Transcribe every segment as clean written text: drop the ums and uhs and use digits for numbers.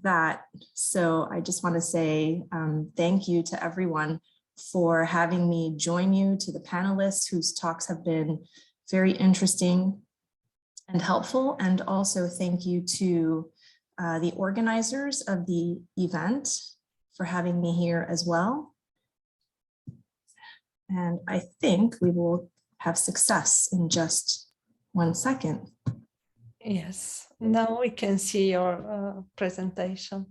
that. So I just want to say thank you to everyone for having me join you, to the panelists whose talks have been very interesting and helpful. And also thank you to the organizers of the event for having me here as well. And I think we will have success in just 1 second. Yes, now we can see your presentation.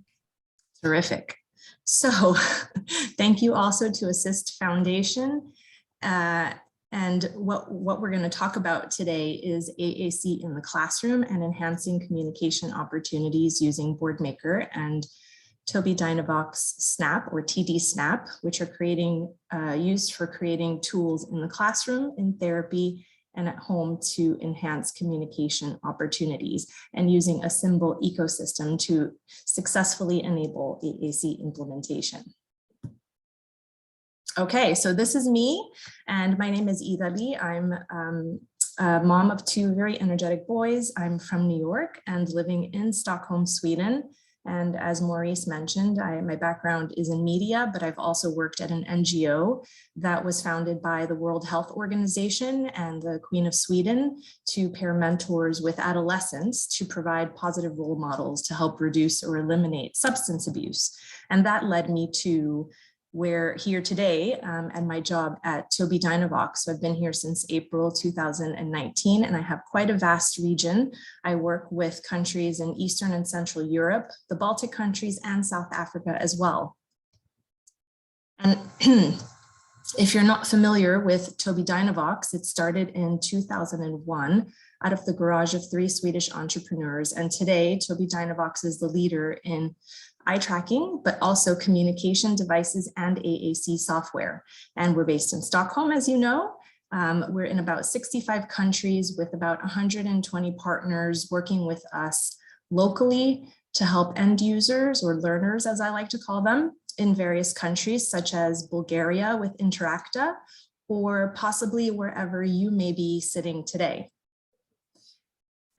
Terrific. So thank you also to Assist Foundation. And what we're going to talk about today is AAC in the classroom and enhancing communication opportunities using Boardmaker and Toby Dynavox Snap, or TD Snap, which are used for creating tools in the classroom, in therapy, and at home to enhance communication opportunities, and using a symbol ecosystem to successfully enable AAC implementation. Okay, so this is me, and my name is Idalie. I'm a mom of 2 very energetic boys. I'm from New York and living in Stockholm, Sweden. And as Maurice mentioned, my background is in media, but I've also worked at an NGO that was founded by the World Health Organization and the Queen of Sweden to pair mentors with adolescents to provide positive role models to help reduce or eliminate substance abuse. And that led me to we're here today and my job at Toby Dynavox. So I've been here since April 2019, and I have quite a vast region. I work with countries in Eastern and Central Europe, the Baltic countries, and South Africa as well. And if you're not familiar with Toby Dynavox, it started in 2001 out of the garage of 3 Swedish entrepreneurs. And today, Toby Dynavox is the leader in eye tracking, but also communication devices and AAC software. And we're based in Stockholm, as you know. We're in about 65 countries with about 120 partners working with us locally to help end users, or learners, as I like to call them, in various countries, such as Bulgaria with Interacta, or possibly wherever you may be sitting today.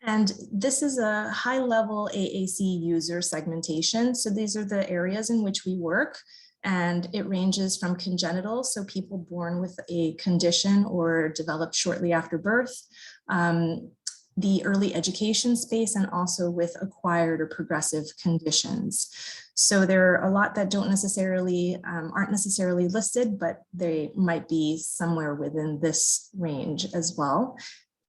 And this is a high-level AAC user segmentation. So these are the areas in which we work, and it ranges from congenital, so people born with a condition or developed shortly after birth, the early education space, and also with acquired or progressive conditions. So there are a lot that aren't necessarily listed, but they might be somewhere within this range as well.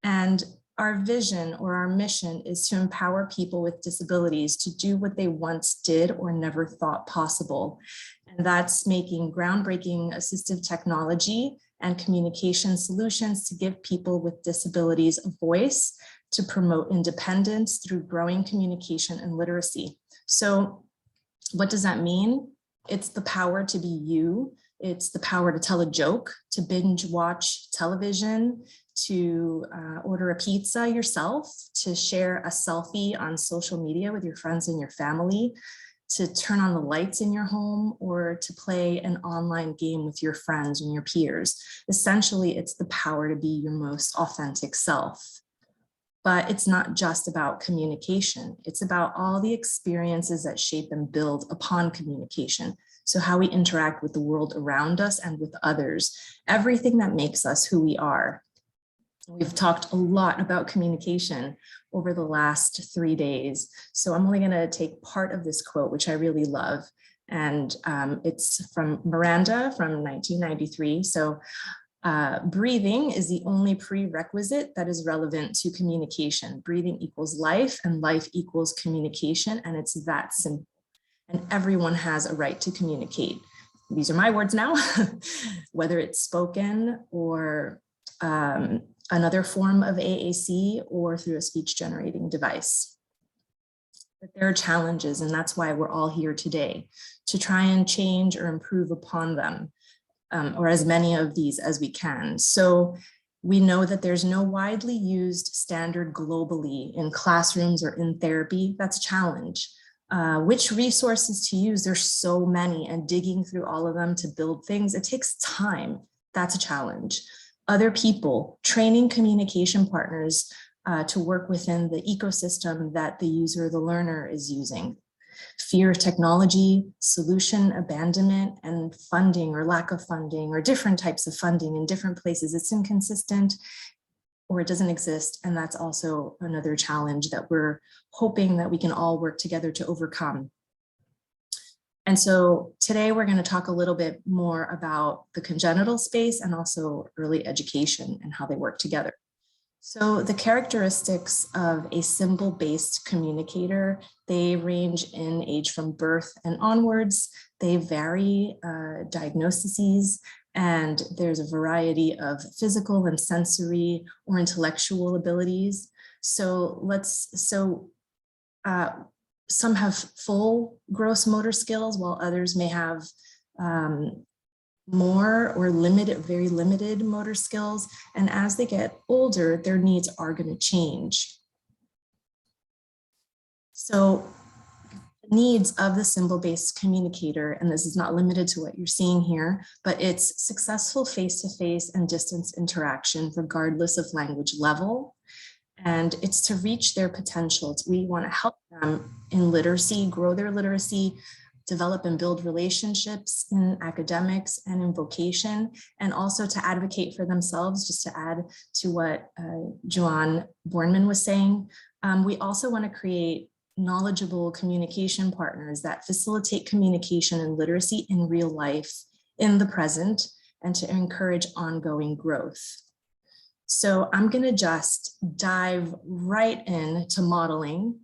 And our vision, or our mission, is to empower people with disabilities to do what they once did or never thought possible. And that's making groundbreaking assistive technology and communication solutions to give people with disabilities a voice, to promote independence through growing communication and literacy. So what does that mean? It's the power to be you. It's the power to tell a joke, to binge watch television, to order a pizza yourself, to share a selfie on social media with your friends and your family, to turn on the lights in your home, or to play an online game with your friends and your peers. Essentially, it's the power to be your most authentic self. But it's not just about communication. It's about all the experiences that shape and build upon communication. So how we interact with the world around us and with others, everything that makes us who we are. We've talked a lot about communication over the last 3 days. So I'm only gonna take part of this quote, which I really love. And it's from Miranda from 1993. So breathing is the only prerequisite that is relevant to communication. Breathing equals life, and life equals communication, and it's that simple. And everyone has a right to communicate. These are my words now, whether it's spoken or another form of AAC or through a speech generating device. But there are challenges, and that's why we're all here today, to try and change or improve upon them, or as many of these as we can. So we know that there's no widely used standard globally in classrooms or in therapy. That's a challenge. Which resources to use? There's so many, and digging through all of them to build things, it takes time. That's a challenge. Other people, training communication partners to work within the ecosystem that the user, the learner, is using. fear of technology, solution abandonment, and funding or lack of funding or different types of funding in different places. It's inconsistent or it doesn't exist. And that's also another challenge that we're hoping that we can all work together to overcome. And so today we're going to talk a little bit more about the congenital space and also early education and how they work together. So the characteristics of a symbol-based communicator, they range in age from birth and onwards. They vary diagnoses, and there's a variety of physical and sensory or intellectual abilities. Some have full gross motor skills, while others may have more or very limited motor skills. And as they get older, their needs are going to change. So the needs of the symbol-based communicator, and this is not limited to what you're seeing here, but it's successful face-to-face and distance interaction regardless of language level. And it's to reach their potential. We want to help them in literacy, grow their literacy, develop and build relationships in academics and in vocation, and also to advocate for themselves, just to add to what Joanne Bornman was saying. We also want to create knowledgeable communication partners that facilitate communication and literacy in real life, in the present, and to encourage ongoing growth. So I'm going to just dive right into modeling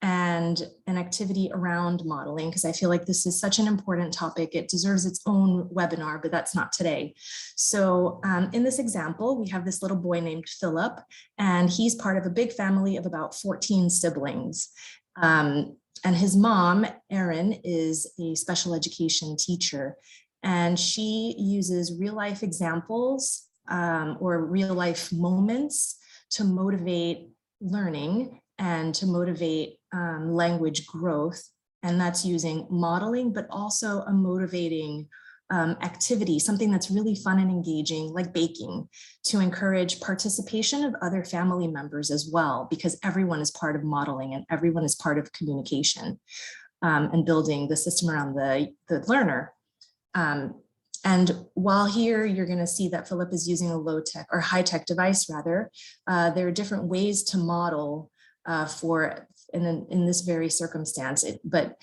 and an activity around modeling, because I feel like this is such an important topic. It deserves its own webinar, but that's not today. So in this example, we have this little boy named Philip, and he's part of a big family of about 14 siblings. And his mom, Erin, is a special education teacher, and she uses real life examples or real life moments to motivate learning and to motivate language growth. And that's using modeling, but also a motivating activity, something that's really fun and engaging, like baking, to encourage participation of other family members as well, because everyone is part of modeling and everyone is part of communication and building the system around the learner. And while here, you're going to see that Philip is using a low-tech or high-tech device, rather. There are different ways to model in this very circumstance, but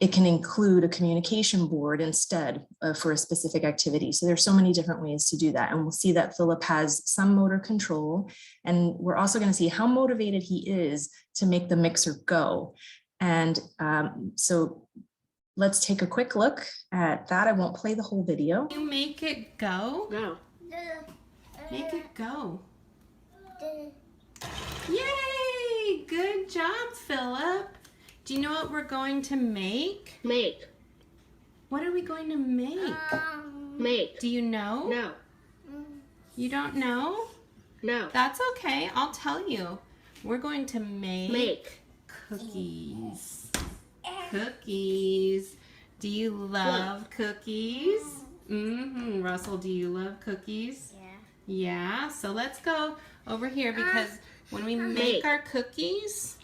it can include a communication board instead for a specific activity. So there's so many different ways to do that. And we'll see that Philip has some motor control. And we're also going to see how motivated he is to make the mixer go. And so let's take a quick look at that. I won't play the whole video. You make it go? Go. Make it go. Yay! Good job, Philip. Do you know what we're going to make? Make. What are we going to make? Make. Do you know? No. You don't know? No. That's okay. I'll tell you. We're going to make cookies. Cookies. Do you love cookies? Mm-hmm. Russell, do you love cookies? Yeah. Yeah. So let's go over here, because when we make our cookies,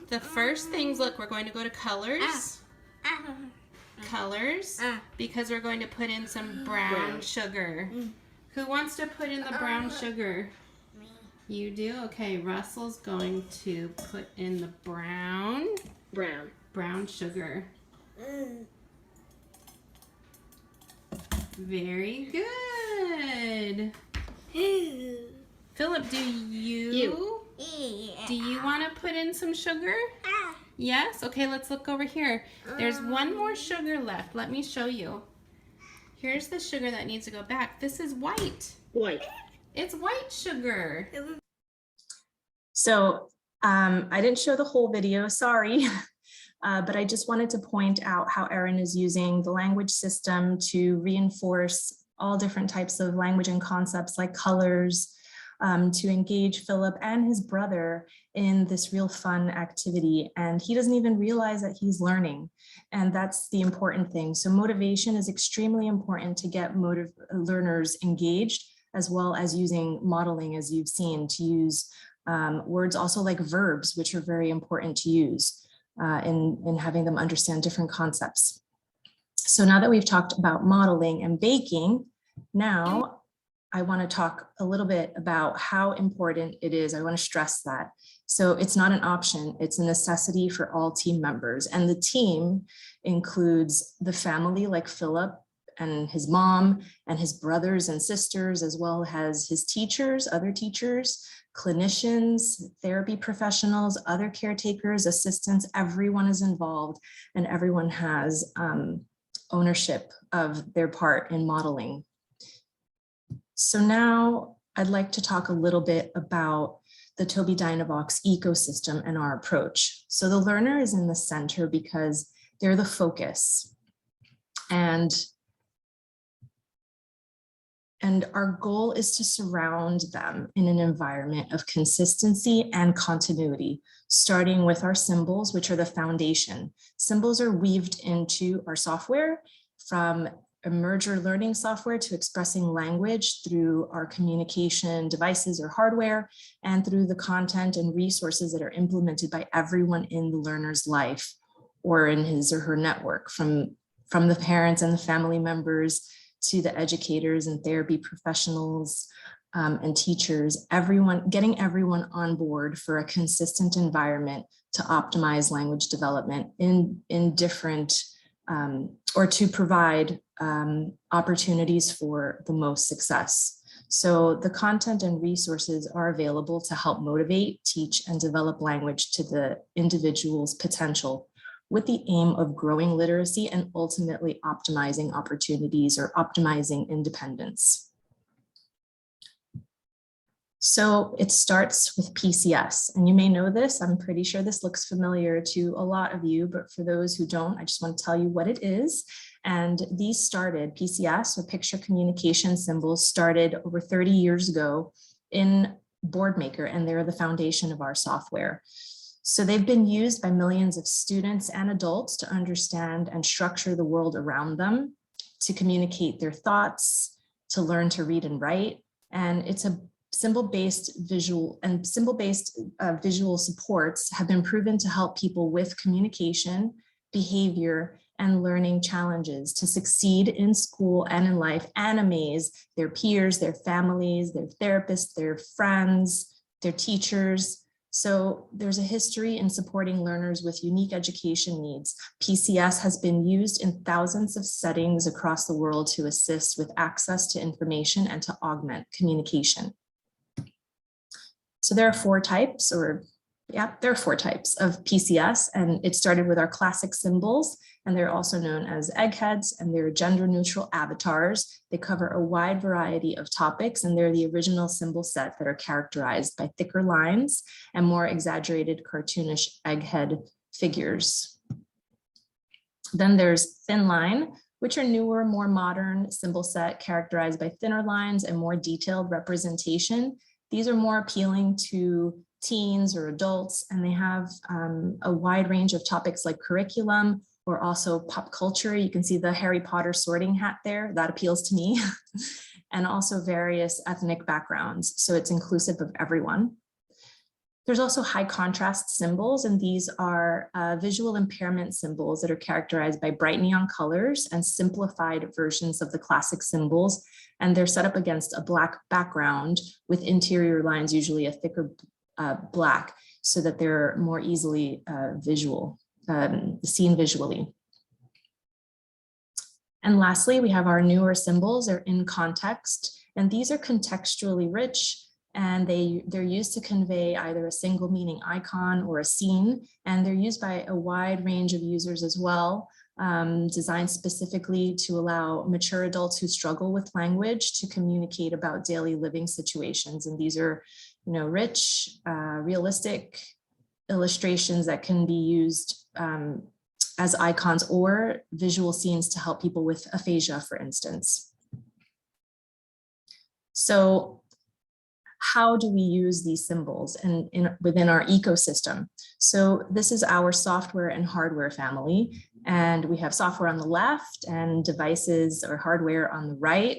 the first things, look, we're going to go to colors. Colors, because we're going to put in some brown sugar. Who wants to put in the brown sugar? Me. You do? Okay, Russell's going to put in the brown sugar. Very good. Philip, do you want to put in some sugar? Yes? Okay, let's look over here. There's one more sugar left. Let me show you. Here's the sugar that needs to go back. This is white. White. It's white sugar. So I didn't show the whole video, sorry. But I just wanted to point out how Erin is using the language system to reinforce all different types of language and concepts like colors, to engage Philip and his brother in this real fun activity. And he doesn't even realize that he's learning. And that's the important thing. So motivation is extremely important to get learners engaged, as well as using modeling, as you've seen, to use words also like verbs, which are very important to use. in having them understand different concepts. So now that we've talked about modeling and baking, now I want to talk a little bit about how important it is. I want to stress that. So it's not an option, it's a necessity for all team members. And the team includes the family, like Philip and his mom and his brothers and sisters, as well as his teachers, other teachers, clinicians, therapy professionals, other caretakers, assistants. Everyone is involved and everyone has ownership of their part in modeling. So now I'd like to talk a little bit about the Tobii Dynavox ecosystem and our approach. So the learner is in the center because they're the focus. And our goal is to surround them in an environment of consistency and continuity, starting with our symbols, which are the foundation. Symbols are weaved into our software, from emerger learning software to expressing language through our communication devices or hardware, and through the content and resources that are implemented by everyone in the learner's life or in his or her network, from the parents and the family members to the educators and therapy professionals and teachers, getting everyone on board for a consistent environment to optimize language development in different, or to provide opportunities for the most success. So the content and resources are available to help motivate, teach, and develop language to the individual's potential, with the aim of growing literacy and ultimately optimizing opportunities or optimizing independence. So it starts with PCS, and you may know this. I'm pretty sure this looks familiar to a lot of you, but for those who don't, I just want to tell you what it is. And these started, PCS, or picture communication symbols, started over 30 years ago in BoardMaker, and they're the foundation of our software. So they've been used by millions of students and adults to understand and structure the world around them, to communicate their thoughts, to learn to read and write. And it's a symbol-based visual, and symbol-based visual supports have been proven to help people with communication, behavior, and learning challenges to succeed in school and in life, and amaze their peers, their families, their therapists, their friends, their teachers. So there's a history in supporting learners with unique education needs. PCS has been used in thousands of settings across the world to assist with access to information and to augment communication. So there are four types of PCS, and it started with our classic symbols, and they're also known as eggheads, and they're gender neutral avatars. They cover a wide variety of topics, and they're the original symbol set that are characterized by thicker lines and more exaggerated cartoonish egghead figures. Then there's thin line, which are newer, more modern symbol set characterized by thinner lines and more detailed representation. These are more appealing to teens or adults, and they have a wide range of topics like curriculum or also pop culture. You can see the Harry Potter sorting hat there, that appeals to me, and also various ethnic backgrounds. So it's inclusive of everyone. There's also high contrast symbols, and these are visual impairment symbols that are characterized by bright neon colors and simplified versions of the classic symbols. And they're set up against a black background with interior lines, usually a thicker black, so that they're more easily seen visually. And lastly, we have our newer symbols. They're in context, and these are contextually rich, and they're used to convey either a single meaning icon or a scene, and they're used by a wide range of users as well, designed specifically to allow mature adults who struggle with language to communicate about daily living situations. And these are, rich, realistic illustrations that can be used as icons or visual scenes to help people with aphasia, for instance. So how do we use these symbols within our ecosystem? So this is our software and hardware family, and we have software on the left and devices or hardware on the right,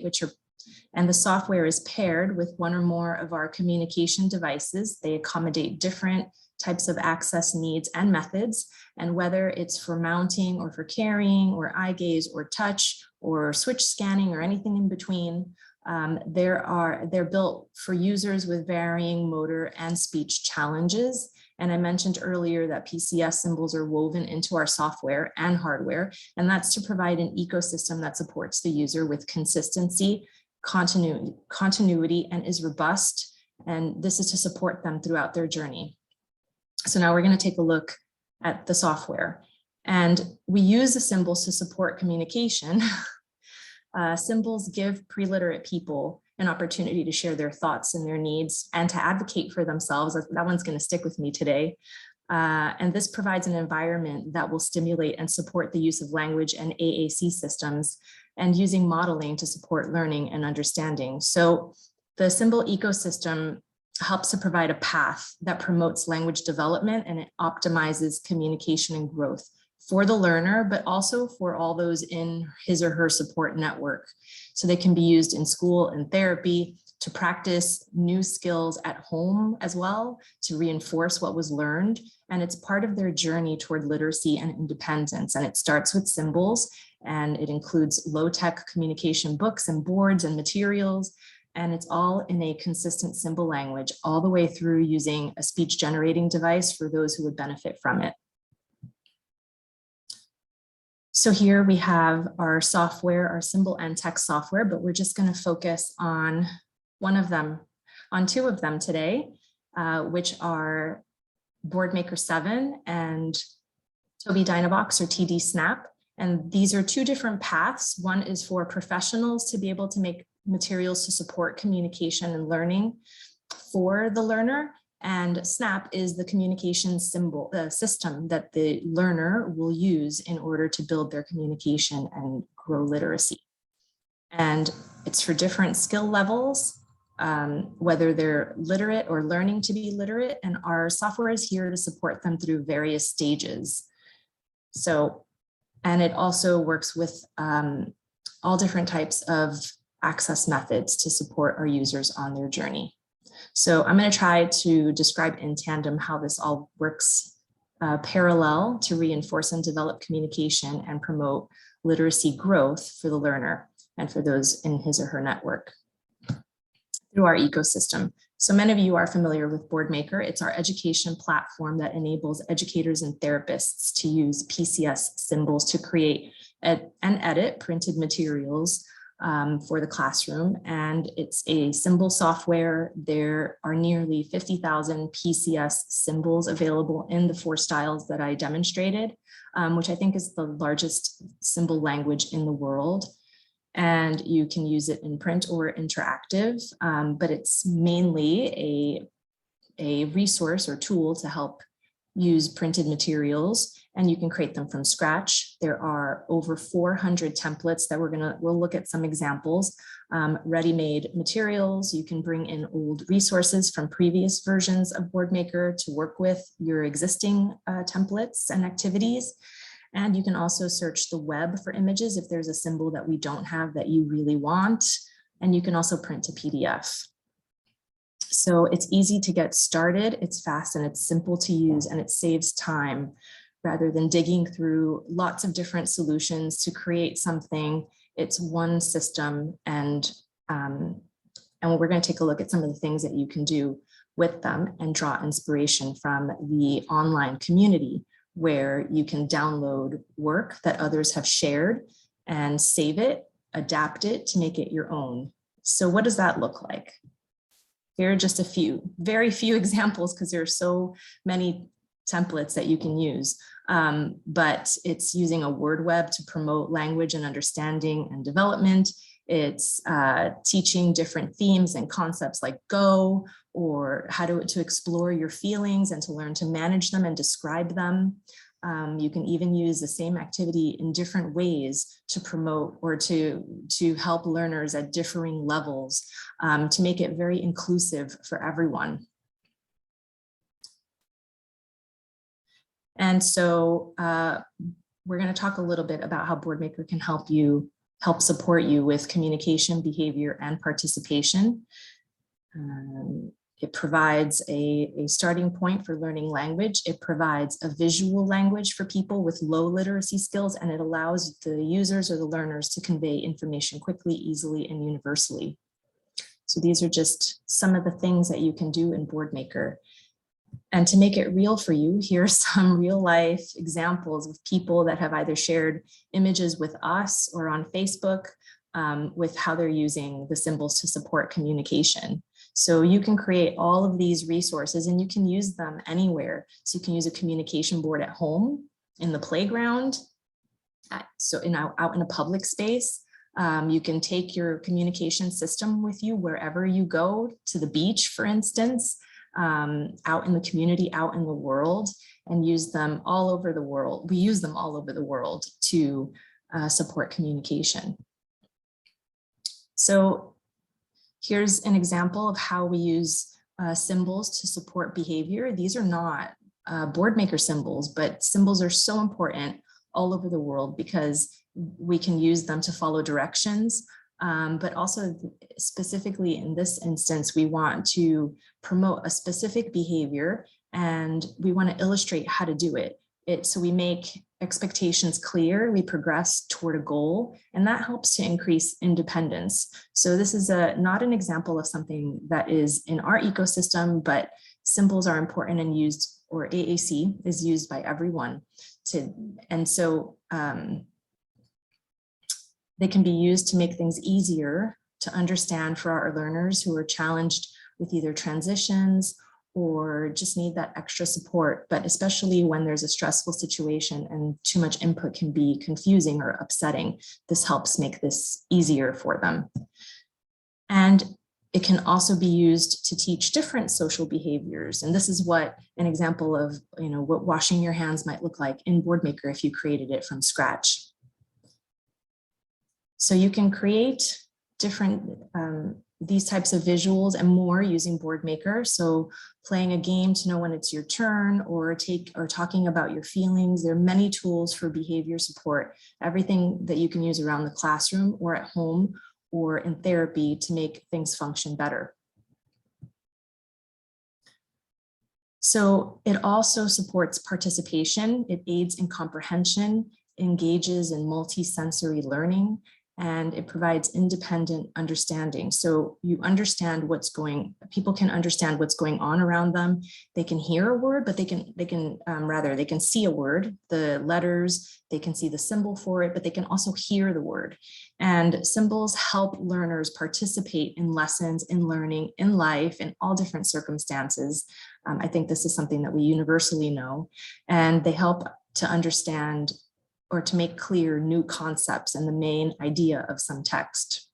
and the software is paired with one or more of our communication devices. They accommodate different types of access needs and methods, and whether it's for mounting or for carrying or eye gaze or touch or switch scanning or anything in between, they're built for users with varying motor and speech challenges. And I mentioned earlier that PCS symbols are woven into our software and hardware, and that's to provide an ecosystem that supports the user with consistency, continuity, and is robust. And this is to support them throughout their journey. So now we're going to take a look at the software. And we use the symbols to support communication. Symbols give pre-literate people an opportunity to share their thoughts and their needs and to advocate for themselves. That one's going to stick with me today. And this provides an environment that will stimulate and support the use of language and AAC systems, and using modeling to support learning and understanding. So the symbol ecosystem helps to provide a path that promotes language development, and it optimizes communication and growth for the learner, but also for all those in his or her support network. So they can be used in school and therapy, to practice new skills at home as well, to reinforce what was learned. And it's part of their journey toward literacy and independence. And it starts with symbols, and it includes low-tech communication books and boards and materials. And it's all in a consistent symbol language, all the way through using a speech generating device for those who would benefit from it. So here we have our software, our symbol and text software, but we're just going to focus on two of them today, which are Boardmaker 7 and Tobii Dynavox or TD Snap. And these are two different paths. One is for professionals to be able to make materials to support communication and learning for the learner. And Snap is the communication system that the learner will use in order to build their communication and grow literacy. And it's for different skill levels, whether they're literate or learning to be literate, and our software is here to support them through various stages. So, and it also works with all different types of access methods to support our users on their journey. So I'm going to try to describe in tandem how this all works parallel to reinforce and develop communication and promote literacy growth for the learner and for those in his or her network through our ecosystem. So many of you are familiar with Boardmaker. It's our education platform that enables educators and therapists to use PCS symbols to create and edit printed materials for the classroom. And it's a symbol software. There are nearly 50,000 PCS symbols available in the 4 styles that I demonstrated, which I think is the largest symbol language in the world. And you can use it in print or interactive, but it's mainly a resource or tool to help use printed materials, and you can create them from scratch. There are over 400 templates that we'll look at some examples. Ready-made materials, you can bring in old resources from previous versions of Boardmaker to work with your existing templates and activities. And you can also search the web for images if there's a symbol that we don't have that you really want. And you can also print a PDF. So it's easy to get started, it's fast and it's simple to use, and it saves time rather than digging through lots of different solutions to create something. It's one system, and we're going to take a look at some of the things that you can do with them and draw inspiration from the online community, where you can download work that others have shared and save it, adapt it to make it your own. So what does that look like? Here are just a few, very few examples, because there are so many templates that you can use. But it's using a word web to promote language and understanding and development. It's teaching different themes and concepts like go, or how to explore your feelings and to learn to manage them and describe them. You can even use the same activity in different ways to promote or to help learners at differing levels, to make it very inclusive for everyone. And so we're going to talk a little bit about how Boardmaker can help support you with communication, behavior, and participation. It provides a starting point for learning language. It provides a visual language for people with low literacy skills, and it allows the users or the learners to convey information quickly, easily, and universally. So these are just some of the things that you can do in Boardmaker. And to make it real for you, here are some real life examples of people that have either shared images with us or on Facebook with how they're using the symbols to support communication. So you can create all of these resources and you can use them anywhere. So you can use a communication board at home, in the playground, out in a public space. You can take your communication system with you wherever you go, to the beach, for instance, out in the community, out in the world, and use them all over the world. We use them all over the world to support communication. So here's an example of how we use symbols to support behavior. These are not Boardmaker symbols, but symbols are so important all over the world because we can use them to follow directions. But also specifically in this instance, we want to promote a specific behavior and we want to illustrate how to do it. So we make expectations clear, we progress toward a goal, and that helps to increase independence. So this is not an example of something that is in our ecosystem, but symbols are important and used, or AAC is used by everyone. And so they can be used to make things easier to understand for our learners who are challenged with either transitions or just need that extra support, but especially when there's a stressful situation and too much input can be confusing or upsetting. This helps make this easier for them. And it can also be used to teach different social behaviors. And this is what an example of, what washing your hands might look like in Boardmaker if you created it from scratch. So you can create different these types of visuals and more using Boardmaker. So playing a game to know when it's your turn, or talking about your feelings. There are many tools for behavior support, everything that you can use around the classroom or at home or in therapy to make things function better. So it also supports participation. It aids in comprehension, engages in multi-sensory learning, and it provides independent understanding. So you understand people can understand what's going on around them. They can hear a word, but they can see a word, the letters, they can see the symbol for it, but they can also hear the word. And symbols help learners participate in lessons, in learning, in life, in all different circumstances. I think this is something that we universally know, and they help to understand or to make clear new concepts and the main idea of some text.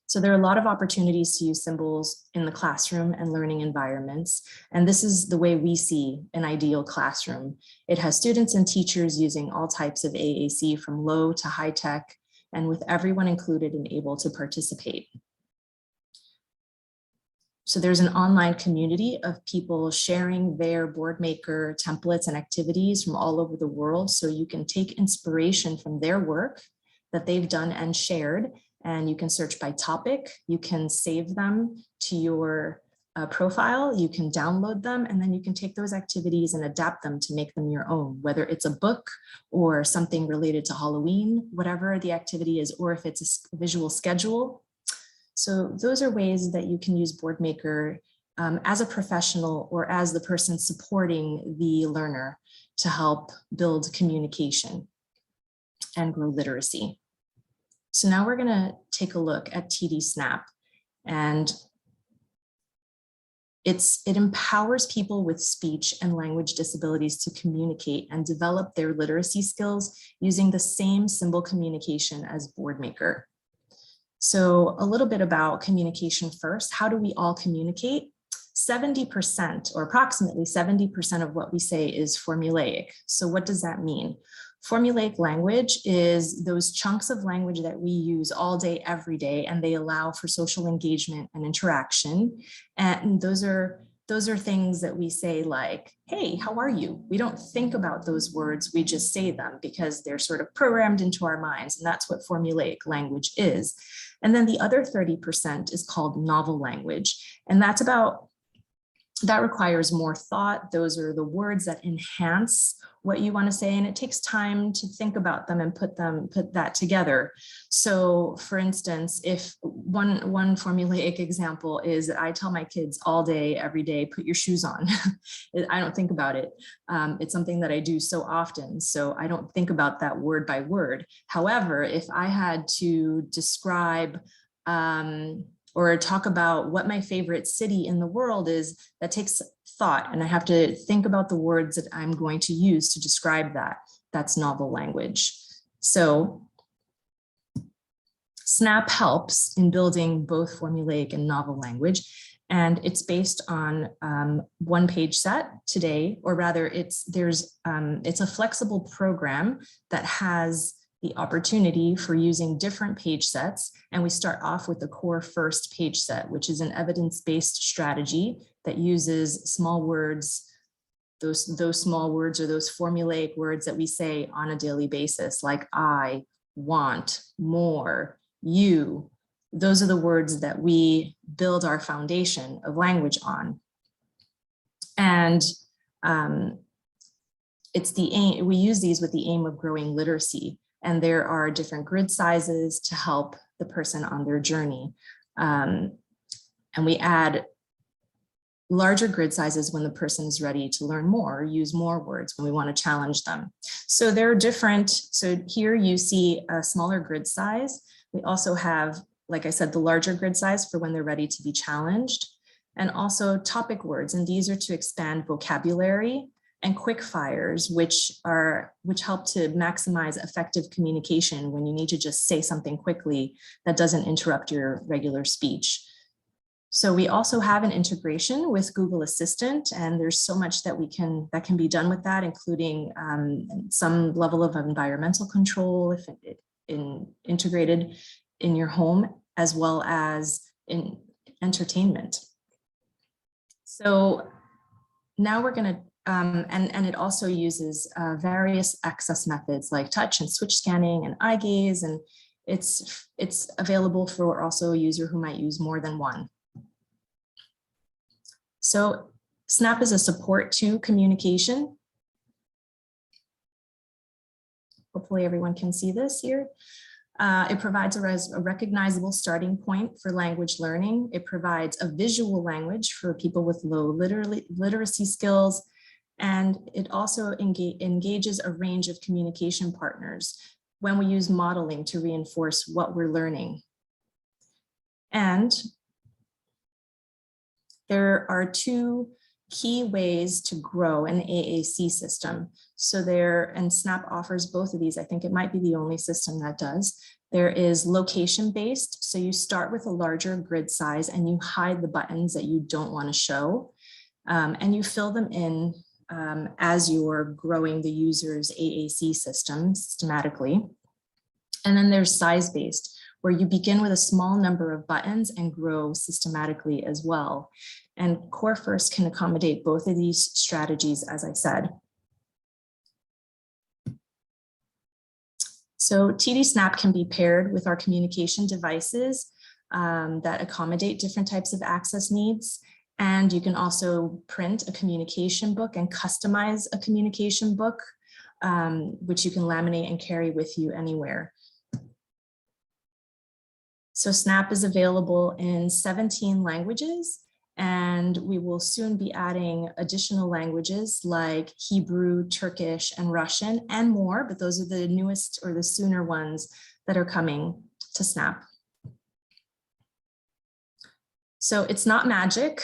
So there are a lot of opportunities to use symbols in the classroom and learning environments. And this is the way we see an ideal classroom. It has students and teachers using all types of AAC from low to high tech, and with everyone included and able to participate. So there's an online community of people sharing their Boardmaker templates and activities from all over the world. So you can take inspiration from their work that they've done and shared, and you can search by topic. You can save them to your profile, you can download them, and then you can take those activities and adapt them to make them your own, whether it's a book or something related to Halloween, whatever the activity is, or if it's a visual schedule. So those are ways that you can use Boardmaker as a professional or as the person supporting the learner to help build communication and grow literacy. So now we're going to take a look at TD Snap, and it empowers people with speech and language disabilities to communicate and develop their literacy skills using the same symbol communication as Boardmaker. So a little bit about communication first. How do we all communicate? 70% or approximately 70% of what we say is formulaic. So what does that mean? Formulaic language is those chunks of language that we use all day, every day, and they allow for social engagement and interaction. And those are those are things that we say like, hey, how are you? We don't think about those words, we just say them because they're sort of programmed into our minds, and that's what formulaic language is. And then the other 30% is called novel language, and that requires more thought. Those are the words that enhance what you want to say, and it takes time to think about them and put that together. So for instance, if one formulaic example is that I tell my kids all day, every day, put your shoes on. I don't think about it. It's something that I do so often, so I don't think about that word by word. However, if I had to describe or talk about what my favorite city in the world is, that takes thought, and I have to think about the words that I'm going to use to describe that. That's novel language. So SNAP helps in building both formulaic and novel language, and it's based on one page set today, or rather it's a flexible program that has the opportunity for using different page sets. And we start off with the core first page set, which is an evidence-based strategy that uses small words, those small words or those formulaic words that we say on a daily basis, like I, want, more, you. Those are the words that we build our foundation of language on. And it's the aim, we use these with the aim of growing literacy. And there are different grid sizes to help the person on their journey. And we add larger grid sizes when the person is ready to learn more, or use more words when we want to challenge them. So they're different. So here you see a smaller grid size. We also have, like I said, the larger grid size for when they're ready to be challenged, and also topic words. And these are to expand vocabulary, and quick fires, which help to maximize effective communication when you need to just say something quickly that doesn't interrupt your regular speech. So we also have an integration with Google Assistant, and there's so much that can be done with that, including some level of environmental control if integrated in your home, as well as in entertainment. So now we're going to and it also uses various access methods like touch and switch scanning and eye gaze, and it's available for also a user who might use more than one. So SNAP is a support to communication. Hopefully everyone can see this here. It provides a recognizable starting point for language learning. It provides a visual language for people with low literacy skills. And it also engages a range of communication partners when we use modeling to reinforce what we're learning. And there are two key ways to grow an AAC system. So and SNAP offers both of these. I think it might be the only system that does. There is location-based. So you start with a larger grid size and you hide the buttons that you don't want to show. And you fill them in as you're growing the user's AAC system systematically. And then there's size-based, where you begin with a small number of buttons and grow systematically as well. And Core First can accommodate both of these strategies, as I said. So TD Snap can be paired with our communication devices that accommodate different types of access needs. And you can also print a communication book and customize a communication book, which you can laminate and carry with you anywhere. So SNAP is available in 17 languages, and we will soon be adding additional languages like Hebrew, Turkish, and Russian, and more, but those are the newest or the sooner ones that are coming to SNAP. So it's not magic.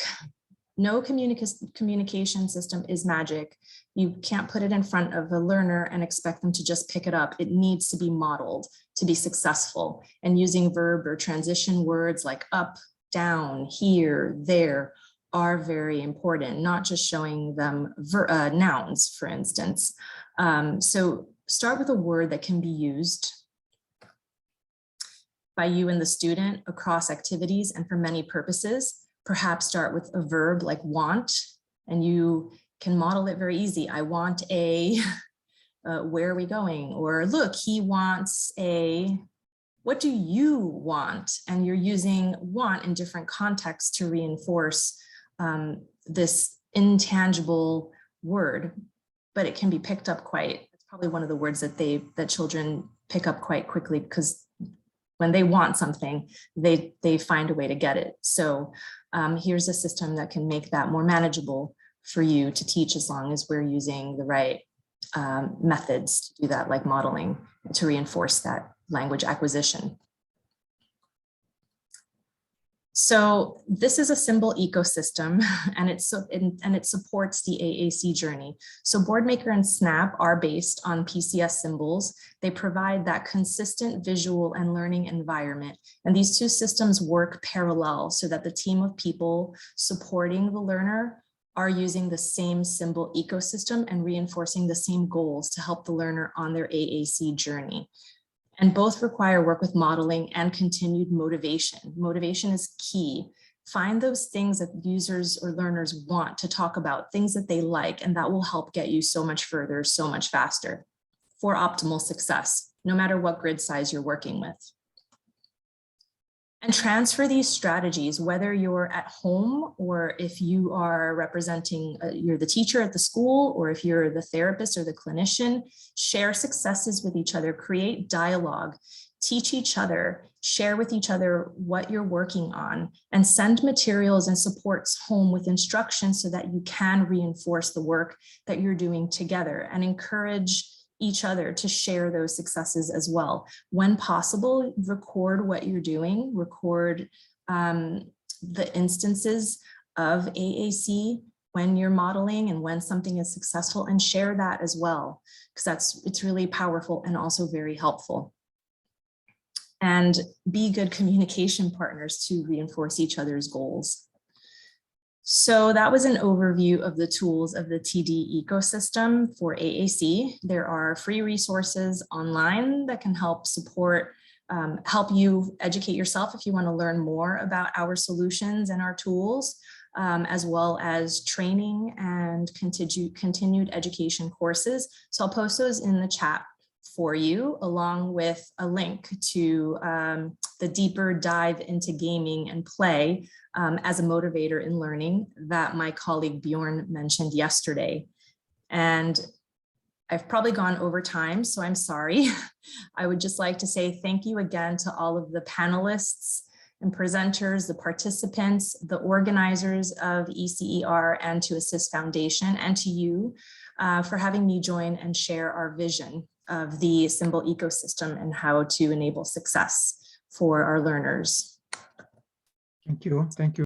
No communication system is magic. You can't put it in front of a learner and expect them to just pick it up. It needs to be modeled to be successful. And using verb or transition words like up, down, here, there are very important, not just showing them nouns, for instance. So start with a word that can be used by you and the student across activities and for many purposes. perhaps start with a verb like want, and you can model it very easy. I want a, where are we going? Or look, he wants a, what do you want? And you're using want in different contexts to reinforce this intangible word, but it can be picked up it's probably one of the words that children pick up quite quickly, because when they want something, they find a way to get it. So here's a system that can make that more manageable for you to teach, as long as we're using the right methods to do that, like modeling, to reinforce that language acquisition. So this is a symbol ecosystem, and it supports the AAC journey. So BoardMaker and Snap are based on PCS symbols. They provide that consistent visual and learning environment. And these two systems work parallel, so that the team of people supporting the learner are using the same symbol ecosystem and reinforcing the same goals to help the learner on their AAC journey. And both require work with modeling and continued motivation. Motivation is key. Find those things that users or learners want to talk about, things that they like, and that will help get you so much further, so much faster for optimal success, no matter what grid size you're working with. And transfer these strategies, whether you're at home or if you are representing, you're the teacher at the school, or if you're the therapist or the clinician. Share successes with each other, create dialogue, teach each other, share with each other what you're working on, and send materials and supports home with instructions so that you can reinforce the work that you're doing together, and encourage each other to share those successes as well. When possible, record what you're doing, record the instances of AAC when you're modeling and when something is successful, and share that as well, because it's really powerful and also very helpful. And be good communication partners to reinforce each other's goals. So that was an overview of the tools of the TD ecosystem for AAC. There are free resources online that can help help you educate yourself if you want to learn more about our solutions and our tools, as well as training and continued education courses. So I'll post those in the chat for you, along with a link to the deeper dive into gaming and play as a motivator in learning that my colleague Bjorn mentioned yesterday. And I've probably gone over time, so I'm sorry. I would just like to say thank you again to all of the panelists and presenters, the participants, the organizers of ECER, and to Assist Foundation, and to you for having me join and share our vision of the symbol ecosystem and how to enable success for our learners. Thank you. Thank you.